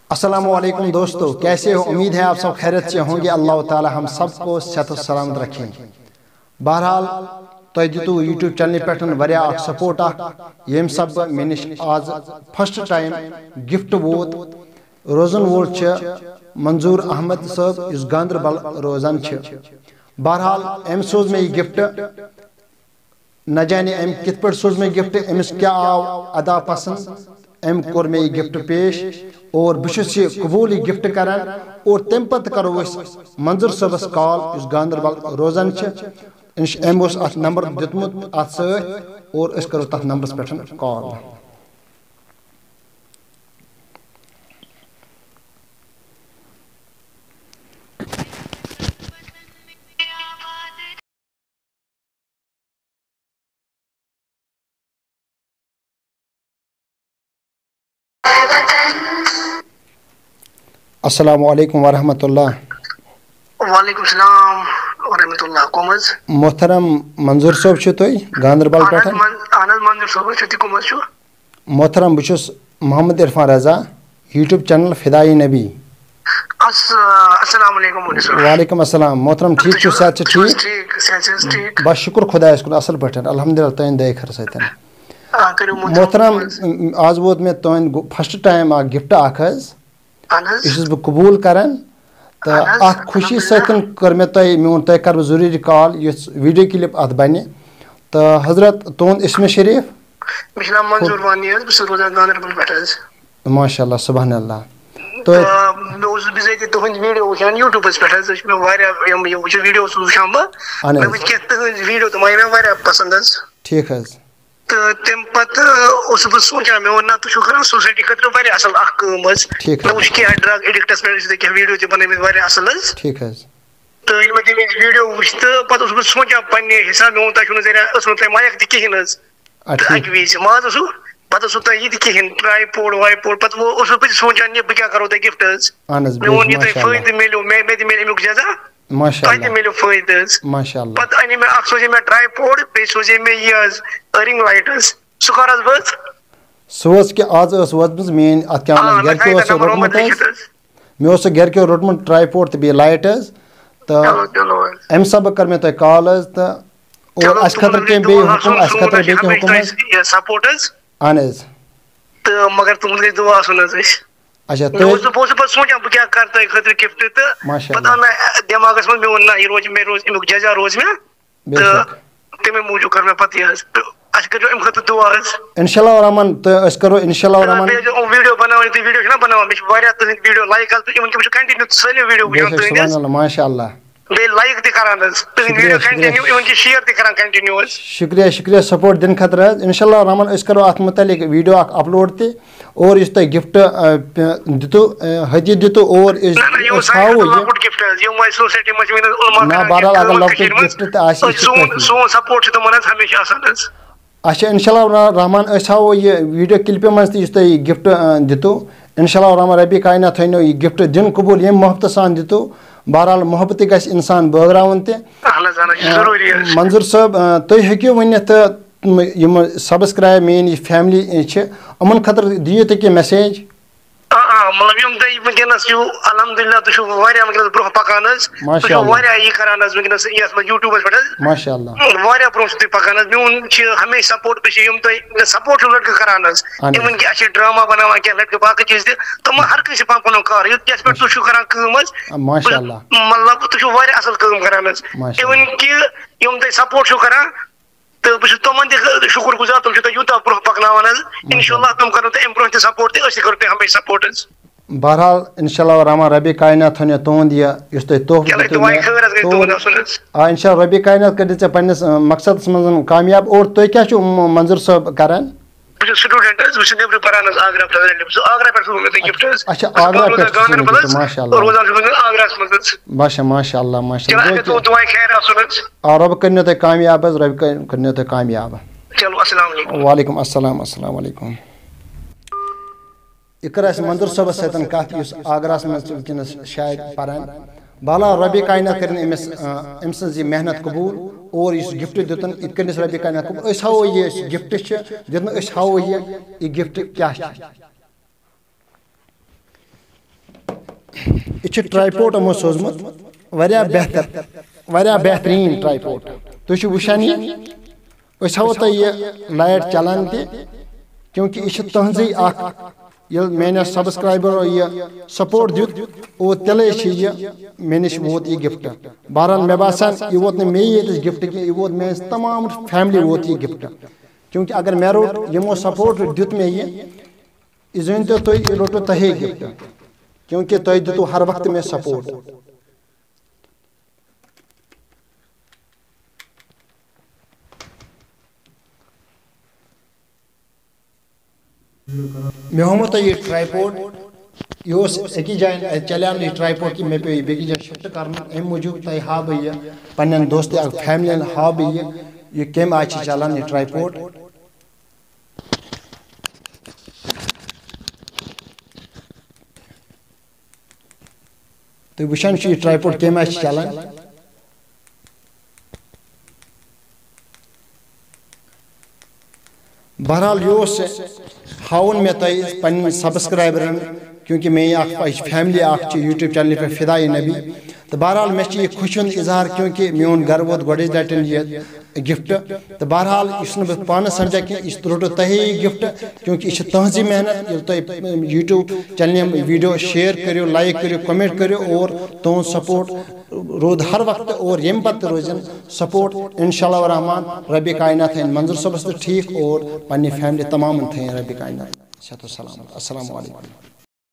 अस्सलामुअलैकुम दोस्तों, कैसे हो? उम्मीद है आप सब खैरियत से होंगे। अल्लाह ताला हम सबको सेहत और सलामत रखें। बहरहाल तो दितु यूट्यूब चैनल पे वारिया सपोर्ट यम सब मे निश आज फर्स्ट टाइम गिफ्ट वोत रोजन वोल मंजूर अहमद साहब इस गांधरबल रोजान। बहरहाल अम सोज मे गिफ्ट न जाने अम कित पे सोज मे गिफ्ट, अमिस क्या आव अदा पसंद, अम कोर मे गिफ्ट पेश और बहुत कबूल गिफ्ट करान। और तम पत करो मंजूर सबस कॉल इस गांधरबल रोजान। अम अत नंबर दितमुत अत सत और अस करो तथ नंबरस पे कॉल। अस्सलामुअलैकुम वरहमतुल्लाह। वालेकुम सलाम वरहमतुल्लाह। कोमज मोहतरम मंजूर साहब छो तुई गांधरबल पे? आनंद मंजूर साहब छो। कोमज छो? मोहतरम बुशुस मोहम्मद इरफान रजा, यूट्यूब चैनल फिदाई नबी। अस्सलाम वालेकुम। वालेकुम अस्सलाम। मोहतरम ठीक छो? सेहत ठीक? ठीक बस शुक्र खुदा कुन असल पे अल्हम्दुलिल्लाह तुन दय खर सत। मोहतरम आज वोत मे तुन फर्स्ट टाइम आ गिफ्ट इस बह कबूल करान तो अत खुशी सतन कर मे तुम मोन तुम कर जरूरी कॉल इस वीडियो क्लिप अत बन तो हजरत तुंद इसम शरीफ? मंजूर वानी गांधरबल पे। माशाअल्लाह सुभान अल्लाह। तो वीडियो वुचान यूट्यूबस पे वीडियो वुचान वीडियो तो मे पसंद। ठीक है। तो तम पत बह सोचान मे ना तुम कर सोसाइटी खतर वारिया असल कम। मे वो क्या ड्रग एडिक्टस पे वीडियो तक वारिया असल। ठीक है। तो मे तम वीडियो वुच तो पत बह सोचान पे हिसाब मे वो तुम मायक तहन अक वज मज पत तुम कहें ट्राईपोड वाईपोड पे वो बह सोचान बह क्या करो तुम गिफ्ट। मे वो फायदे मिलो मे मिले अमुक जजा तह मिलो फायदे। पत अने मे सोचे मे ट्राईपोड बे सोचे मे रिंग लाइट सह कर बह सोच कि आज वोतम मेन अत क्या घर रोटमुत मे घर के रोटमुत ट्राईपोड तो बे लाइट तो अम सब कर मे तुम कॉल तो और अस खतर कह हुकुम अस खतर बे हुकुम सपोर्ट अहन तो मगर तुम गई दुआ सुन। अच्छा तो बह सोचान बह क्या कर तुम खतर गिफ्ट तो पता मे दिमागस मे वो ना रोज मे रोज अमुक जजा रोज मे तो तमे मूजूब कर मे पत अस कर अम खतर दुआ इंशाअल्लाह रहमान। तो अस करो इंशाअल्लाह रहमान वीडियो बनावन तो वीडियो ना बनावन मे वारिया तुहंद वीडियो लाइक कंटिन्यू सारे वीडियो वुचान तुहंद माशाअल्लाह बे लाइक ते करान वीडियो कंटिन्यू इवन की शेयर ते करान कंटिन्यू। शुक्रिया शुक्रिया सपोर्ट दिन खतर इंशाअल्लाह रहमान। अस करो अत मुतलिक वीडियो अपलोड ते और इस तुम गिफ्ट दितु हदी दितु और हावो ना बहरहाल अगर लॉकट गिफ्ट सोन सपोर्ट हमेशा आसान। अच्छा इंशाअल्लाह रहमान अस हावो ये वीडियो क्लिप मज तुम गिफ्ट दितु इंशाअल्लाह रहमान रबी कायनात थो यह गिफ्ट दिन कबूल यम मोहब्बत सान दितु। बहरहाल मोहब्बत गस इंसान बगरावन ते। मंजूर साहब तुम हेक्यो वनित सब्सक्राइब मेन फैमिली अमन खतर दियो तुम मैसेज? मतलब यम वनस अलहमदुलिल्लाह तुम ब्रोह पकान यह करान वनस यूट्यूबस पे माशाअल्लाह ब्रोह तुम पकान। मोन हमेशा सपोर्ट पे तुम सपोर्ट लड़के करान इवन कि अस ड्रामा बनावान क्या लड़के बाकी चीज तुम हर कह पान पुन कार ये पे तुम करान कम मतलब तुम असल कम करान इवन कि तुम सपोर्ट करान तो बस तुम शुक्र गुजार तुम यूत ब्रोह पकनान इंशाअल्लाह तुम करो अम ब्रोह सपोर्ट तो करो हमेशा सपोर्ट। बहरहाल इंशाअल्लाह रहमान रबी कायनात थो तुंद यह तोहफा इंशाअल्लाह रबी कायनात कर चे पन्निस मकसद मज कामयाब। और तुम क्या मंजूर साहब करान? स्टूडेंट नेबर परान आगरा पे गिफ्ट। अच्छा आगरा पे माशाअल्लाह माशाअल्लाह माशाअल्लाह। रब कर तुम कामयाब रब कर तुम कामयाब। चलो अस्सलाम वालेकुम। वालेकुम अस्सलाम अस्सलाम वालेकुम। कर मंजूर साहब सतन कत आगरा वनस शायद पारान बाला रबी कायनात कर अम सज मेहनत कबूल और इस गिफ्ट दितन इत रबी कायनात कबूल। अस हावो ये गिफ्ट दितन अस हावो ये गिफ्ट क्या। यह ट्राईपोड यमो सोजमुत वारिया बेहतरीन ट्राईपोड तुम वुचान यह हावो तुम यह लाइट चलान तह क्योंकि यह तुहजे मैंने सब्सक्राइबरों यह सपोर्ट दित और तले मे नश वोत यह गिफ्ट। बहरहाल मे बासान यह वोत मे गिफ्ट कि यह वोत मे तमाम फैमिली वोत यह गिफ्ट क्योंकि अगर मे रोट यमो सपोर्ट दित मे यह जानते तुम यह रोटो तहे गिफ्ट क्योंकि तुम दितु हर वक्त मे सपोर्ट। मे होमो तो यह ट्राईपोड यह अकी जान चलान यह ट्राईपोड कि मे पे बेकि जान शिफ्ट कर अम मूजूब तुम हा बह यह पन्न दोस्त फैमिली हा बह यह कम आज चलान यह ट्राईपोड। तो वुचान यह ट्राईपोड कम आज चलान। बहरहाल यह हावन मे तुम सब्सक्राइबरन क्योंकि मे फैमिली यूट्यूब चैनल पे फिदाई नबी तो बहरहाल मे खुशी इजहार क्योंकि मोन घर वोत गोड़ लटन यह गिफ्ट तो बहरहाल यह पान समझा कि यह रोटो तहे गिफ्ट क्योंकि यह तुहजी मेहनत तुम यूट्यूब चैनल वीडियो शेयर करो लाइक करो कमेंट करो और तुम सपोर्ट रोद हर वक्त और यम पत रोजन सपोर्ट इंशाअल्लाह रहमान रब्बी कायनात मंजूर सबस ठीक और पन्नी फैमिली तमाम थे रब्बी कायनात। अस्सलामु अलैकुम।